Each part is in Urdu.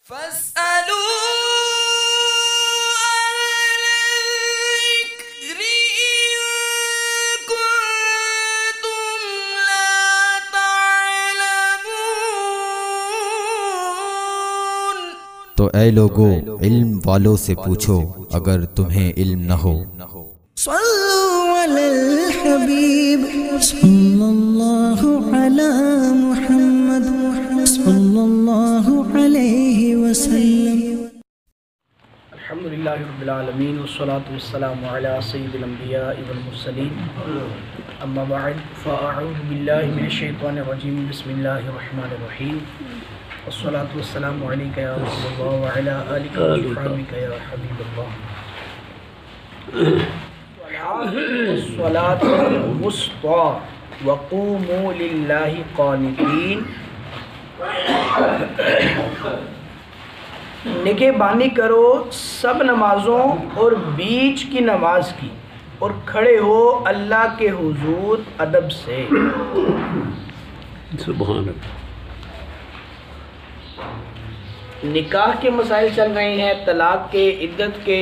فاسألوا الذكر إن كنتم لا تعلمون۔ تو اے لوگو علم والوں سے پوچھو اگر تمہیں علم نہ ہو۔ صلوا علی الحبیب صلی اللہ علی محمد صلی اللہ علیہ وسلم۔ الحمدللہ رب العالمین والصلاة والسلام علی سید الانبیاء والمرسلین، اما بعد فاعوذ باللہ من الشیطان الرجیم، بسم اللہ الرحمن الرحیم، والصلاة والسلام علیکہ یا رسول اللہ وعلی آلکہ واصحابکہ یا حبیب اللہ۔ والصلاة الوسطی وقوموا للہ قانتین۔ نگہبانی کرو سب نمازوں اور بیچ کی نماز کی، اور کھڑے ہو اللہ کے حضور ادب سے۔ سبحان اللہ۔ نکاح کے مسائل چل رہے ہیں، طلاق کے، عدت کے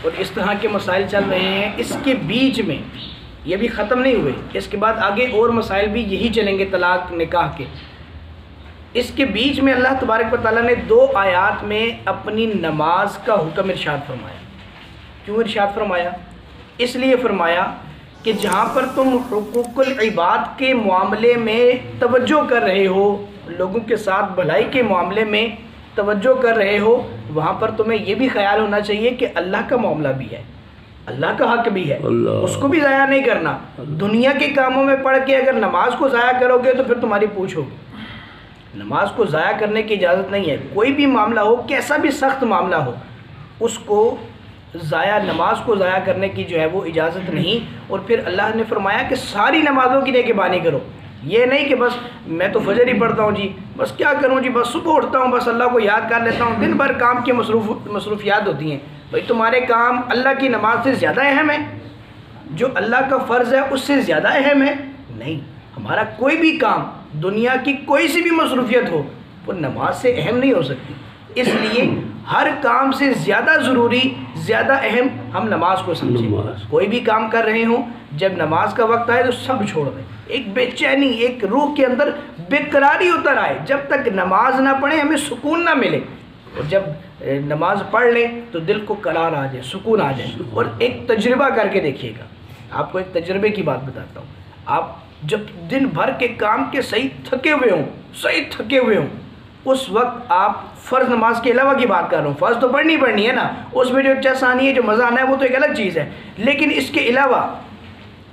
اور اس طرح کے مسائل چل رہے ہیں۔ اس کے بیچ میں یہ بھی ختم نہیں ہوئے، اس کے بعد آگے اور مسائل بھی یہی چلیں گے طلاق نکاح کے۔ اس کے بیچ میں اللہ تبارک و تعالیٰ نے 2 آیات میں اپنی نماز کا حکم ارشاد فرمایا۔ کیوں ارشاد فرمایا؟ اس لیے فرمایا کہ جہاں پر تم حقوق العباد کے معاملے میں توجہ کر رہے ہو، لوگوں کے ساتھ بھلائی کے معاملے میں توجہ کر رہے ہو، وہاں پر تمہیں یہ بھی خیال ہونا چاہیے کہ اللہ کا معاملہ بھی ہے، اللہ کا حق بھی ہے، اس کو بھی ضائع نہیں کرنا۔ دنیا کے کاموں میں پڑھ کے اگر نماز کو ضائع کرو گے تو پھر تمہاری پوچھ ہوگی۔ نماز کو ضائع کرنے کی اجازت نہیں ہے، کوئی بھی معاملہ ہو، کیسا بھی سخت معاملہ ہو، اس کو نماز کو ضائع کرنے کی جو ہے وہ اجازت نہیں۔ اور پھر اللہ نے فرمایا کہ ساری نمازوں کی نگہبانی کرو۔ یہ نہیں کہ بس میں تو فجر ہی پڑھتا ہوں جی، بس کیا کروں جی، بس صبح اٹھتا ہوں، بس اللہ کو یاد کر لیتا ہوں، دن بھر کام کی مصروفیات ہوتی ہیں۔ بھائی تمہارے کام اللہ کی نماز سے زیادہ اہم ہے؟ جو اللہ کا فرض ہے اس سے زیادہ اہم ہے؟ نہیں، ہمارا کوئی بھی کام، دنیا کی کوئی سی بھی مصروفیت ہو، وہ نماز سے اہم نہیں ہو سکتی۔ اس لیے ہر کام سے زیادہ ضروری، زیادہ اہم ہم نماز کو سمجھیں۔ کوئی بھی کام کر رہے ہوں، جب نماز کا وقت آئے تو سب چھوڑ دیں۔ ایک بے چینی، ایک روح کے اندر بے قراری اتر آئے، جب تک نماز نہ پڑھیں ہمیں سکون نہ ملے، اور جب نماز پڑھ لیں تو دل کو قرار آ جائے، سکون آ جائے۔ اور ایک تجربہ کر کے دیکھیے گا، آپ کو ایک تجربے کی بات بتاتا ہوں۔ آپ جب دن بھر کے کام کے صحیح تھکے ہوئے ہوں، اس وقت آپ فرض نماز کے علاوہ کی بات کر رہا ہوں، فرض تو پڑھنی ہے نا، اس میں جو چس آنی ہے، جو مزہ آنا ہے، وہ تو ایک الگ چیز ہے۔ لیکن اس کے علاوہ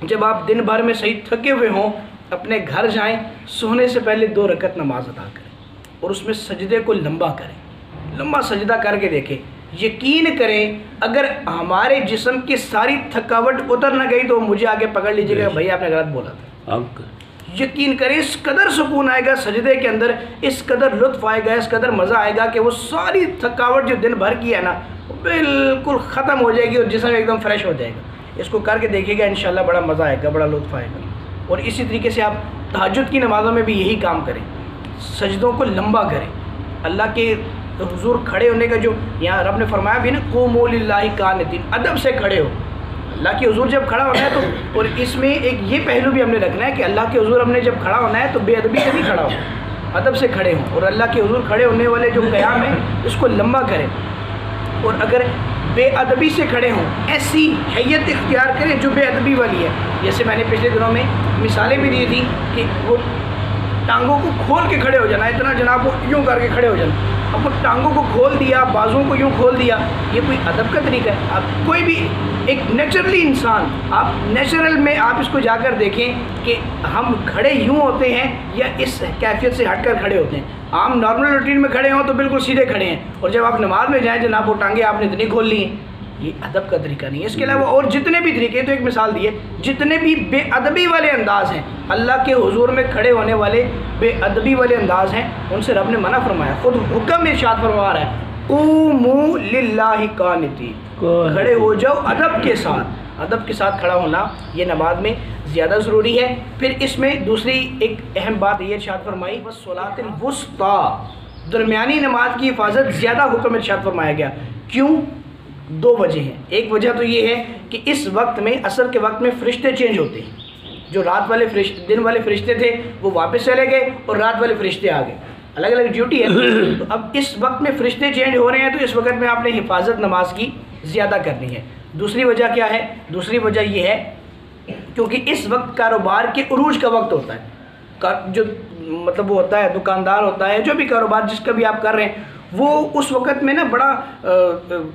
جب آپ دن بھر میں صحیح تھکے ہوئے ہوں، اپنے گھر جائیں، سونے سے پہلے 2 رکعت نماز ادا کریں، اور اس میں سجدے کو لمبا کریں، لمبا سجدہ کر کے دیکھیں۔ یقین کریں اگر ہمارے جسم کی ساری تھکاوٹ اتر نہ گئی تو مجھے آگے پکڑ لیجیے گا، بھائی آپ نے غلط بولا تھا۔ یقین کریں اس قدر سکون آئے گا سجدے کے اندر، اس قدر لطف آئے گا، اس قدر مزہ آئے گا کہ وہ ساری تھکاوٹ جو دن بھر کی ہے نا، وہ بالکل ختم ہو جائے گی اور جسم ایک دم فریش ہو جائے گا۔ اس کو کر کے دیکھیے گا، انشاءاللہ بڑا مزہ آئے گا، بڑا لطف آئے گا۔ اور اسی طریقے سے آپ تہجد کی نمازوں میں بھی یہی کام کریں، سجدوں کو لمبا کریں۔ اللہ کے حضور کھڑے ہونے کا جو یہاں رب نے فرمایا بھی نا، قوموا للہ قانتین، ادب سے کھڑے ہو۔ اللہ کے حضور جب کھڑا ہونا ہے تو، اور اس میں ایک یہ پہلو بھی ہم نے رکھنا ہے کہ اللہ کے حضور ہم نے جب کھڑا ہونا ہے تو بے ادبی سے نہیں کھڑا ہو، ادب سے کھڑے ہوں، اور اللہ کے حضور کھڑے ہونے والے جو قیام ہے اس کو لمبا کریں۔ اور اگر بے ادبی سے کھڑے ہوں، ایسی حیت اختیار کریں جو بے ادبی والی ہے۔ جیسے میں نے پچھلے دنوں میں مثالیں بھی دی تھی کہ وہ ٹانگوں کو کھول کے کھڑے ہو جانا، اتنا جناب وہ یوں کر کے کھڑے ہو جانا، اب وہ ٹانگوں کو کھول دیا، بازوں کو یوں کھول دیا، یہ کوئی ادب کا طریقہ ہے؟ آپ کوئی بھی ایک نیچرلی انسان، آپ نیچرل میں آپ اس کو جا کر دیکھیں کہ ہم کھڑے یوں ہوتے ہیں یا اس کیفیت سے ہٹ کر کھڑے ہوتے ہیں۔ عام نارمل روٹین میں کھڑے ہوں تو بالکل سیدھے کھڑے ہیں، اور جب آپ نماز میں جائیں جناب وہ ٹانگیں آپ نے اتنی کھول لی ہیں، یہ ادب کا طریقہ نہیں ہے۔ اس کے علاوہ اور جتنے بھی طریقے، تو ایک مثال دی ہے، جتنے بھی بے ادبی والے انداز ہیں، اللہ کے حضور میں کھڑے ہونے والے بے ادبی والے انداز ہیں، ان سے رب نے منع فرمایا، خود حکم ارشاد فرما رہا ہے، قوموا للہ قانتین، کھڑے ہو جاؤ ادب کے ساتھ۔ ادب کے ساتھ کھڑا ہونا یہ نماز میں زیادہ ضروری ہے۔ پھر اس میں دوسری ایک اہم بات یہ ارشاد فرمائی، والصلاۃ الوسطی، درمیانی نماز کی حفاظت زیادہ حکم ارشاد فرمایا گیا. کیوں؟ دو وجہ ہیں. ایک وجہ تو یہ ہے کہ اس وقت میں عصر کے وقت میں فرشتے چینج ہوتے ہیں. جو رات والے فرشتے دن والے فرشتے تھے وہ واپس چلے گئے اور رات والے فرشتے آ گئے. الگ الگ ڈیوٹی ہے. تو اب اس وقت میں فرشتے چینج ہو رہے ہیں تو اس وقت میں آپ نے حفاظت نماز کی زیادہ کرنی ہے. دوسری وجہ کیا ہے؟ دوسری وجہ یہ ہے کیونکہ اس وقت کاروبار کے عروج کا وقت ہوتا ہے. جو مطلب وہ ہوتا ہے دکاندار ہوتا ہے جو بھی کاروبار جس کا بھی آپ کر رہے ہیں وہ اس وقت میں نا بڑا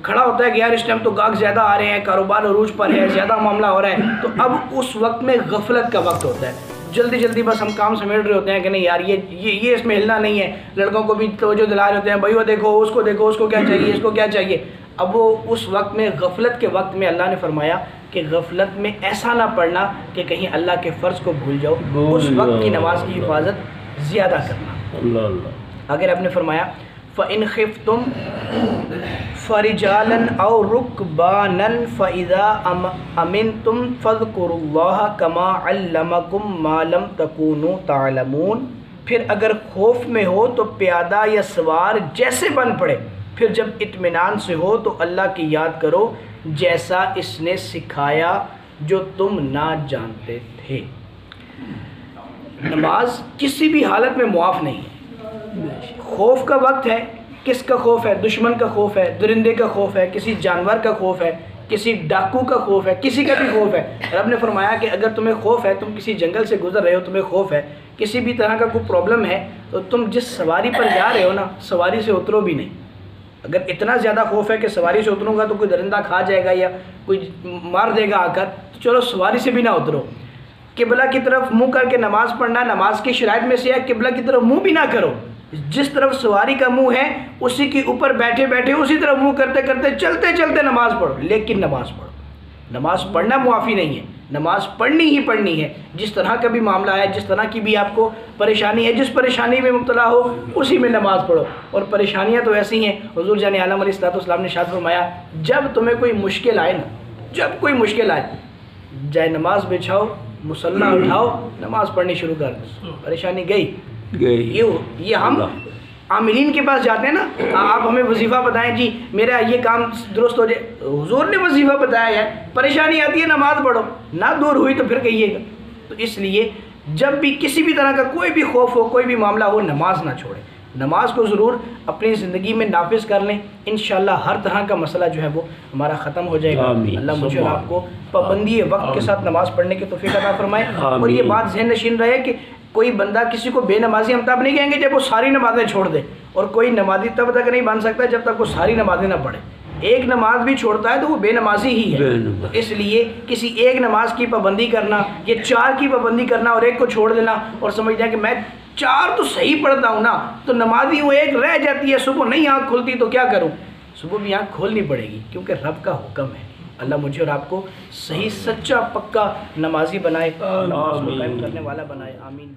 کھڑا ہوتا ہے کہ یار اس ٹائم تو گاہک زیادہ آ رہے ہیں, کاروبار عروج پر ہے, زیادہ معاملہ ہو رہا ہے. تو اب اس وقت میں غفلت کا وقت ہوتا ہے. جلدی جلدی بس ہم کام سمیٹ رہے ہوتے ہیں کہ نہیں یار یہ اس میں ہلنا نہیں ہے. لڑکوں کو بھی توجہ دلا رہے ہوتے ہیں بھائی وہ دیکھو اس کو کیا چاہیے, اس کو کیا چاہیے. اب وہ اس وقت میں غفلت کے وقت میں اللہ نے فرمایا کہ غفلت میں ایسا نہ پڑھنا کہ کہیں اللہ کے فرض کو بھول جاؤ. اس وقت کی نماز کی حفاظت زیادہ کرنا. اگر آپ نے فرمایا فَإِنْ خِفْتُمْ فَرِجَالًا أَوْ رُكْبَانًا فَإِذَا أَمِنْتُمْ فَاذْكُرُوا اللَّهَ كَمَا عَلَّمَكُمْ مَا لَمْ تَكُونُوا تَعْلَمُونَ. پھر اگر خوف میں ہو تو پیادہ یا سوار جیسے بن پڑے, پھر جب اطمینان سے ہو تو اللہ کی یاد کرو جیسا اس نے سکھایا جو تم نہ جانتے تھے. نماز کسی بھی حالت میں معاف نہیں ہے. خوف کا وقت ہے. کس کا خوف ہے؟ دشمن کا خوف ہے, درندے کا خوف ہے, کسی جانور کا خوف ہے, کسی ڈاکو کا خوف ہے, کسی کا بھی خوف ہے. رب نے فرمایا کہ اگر تمہیں خوف ہے, تم کسی جنگل سے گزر رہے ہو, تمہیں خوف ہے, کسی بھی طرح کا کوئی پرابلم ہے, تو تم جس سواری پر جا رہے ہو نا سواری سے اترو بھی نہیں. اگر اتنا زیادہ خوف ہے کہ سواری سے اتروں گا تو کوئی درندہ کھا جائے گا یا کوئی مار دے گا آ کر, تو چلو سواری سے بھی نہ اترو. قبلہ کی طرف منہ کر کے نماز پڑھنا نماز کی شرائط میں سے ہے. قبلہ کی طرف منہ بھی نہ کرو. جس طرف سواری کا منہ ہے اسی کے اوپر بیٹھے بیٹھے اسی طرف منہ کرتے کرتے چلتے چلتے نماز پڑھو, لیکن نماز پڑھو. نماز پڑھنا معافی نہیں ہے, نماز پڑھنی ہی پڑھنی ہے. جس طرح کا بھی معاملہ ہے, جس طرح کی بھی آپ کو پریشانی ہے, جس پریشانی میں مبتلا ہو اسی میں نماز پڑھو. اور پریشانیاں تو ایسی ہیں, حضور جان عالم علیہ الصلوۃ والسلام نے ارشاد فرمایا جب تمہیں کوئی مشکل آئے نا, جب کوئی مشکل آئے جائے نماز بچھاؤ, مصلی اٹھاؤ, نماز پڑھنی شروع کر دو, پریشانی گئی. یہ ہم عاملین کے پاس جاتے ہیں نا, آپ ہمیں وظیفہ بتائیں جی میرا یہ کام درست ہو جائے. حضور نے وظیفہ بتایا ہے, پریشانی آتی ہے نماز پڑھو, نہ دور ہوئی تو پھر کہیے گا. تو اس لیے جب بھی کسی بھی طرح کا کوئی بھی خوف ہو, کوئی بھی معاملہ ہو, نماز نہ چھوڑیں. نماز کو ضرور اپنی زندگی میں نافذ کر لیں. انشاءاللہ ہر طرح کا مسئلہ جو ہے وہ ہمارا ختم ہو جائے گا. اللہ مجھے اور آپ کو پابندی وقت کے ساتھ نماز پڑھنے کی توفیق عطا فرمائے. اور یہ بات ذہن نشین رہے کہ کوئی بندہ کسی کو بے نمازی ہم تب نہیں کہیں گے جب وہ ساری نمازیں چھوڑ دے, اور کوئی نمازی تب تک نہیں بن سکتا جب تک وہ ساری نمازیں نہ پڑھے. ایک نماز بھی چھوڑتا ہے تو وہ بے نمازی ہی ہے. تو اس لیے کسی ایک نماز کی پابندی کرنا, یہ 4 کی پابندی کرنا اور ایک کو چھوڑ دینا اور سمجھنا کہ میں 4 تو صحیح پڑھتا ہوں نا, تو نمازی ہوں ایک رہ جاتی ہے, صبح نہیں آنکھ کھلتی تو کیا کروں. صبح بھی آنکھ کھولنی پڑے گی کیونکہ رب کا حکم ہے. اللہ مجھے اور آپ کو صحیح سچا پکا نمازی بنائے, نماز کو قائم کرنے والا بنائے. آمین.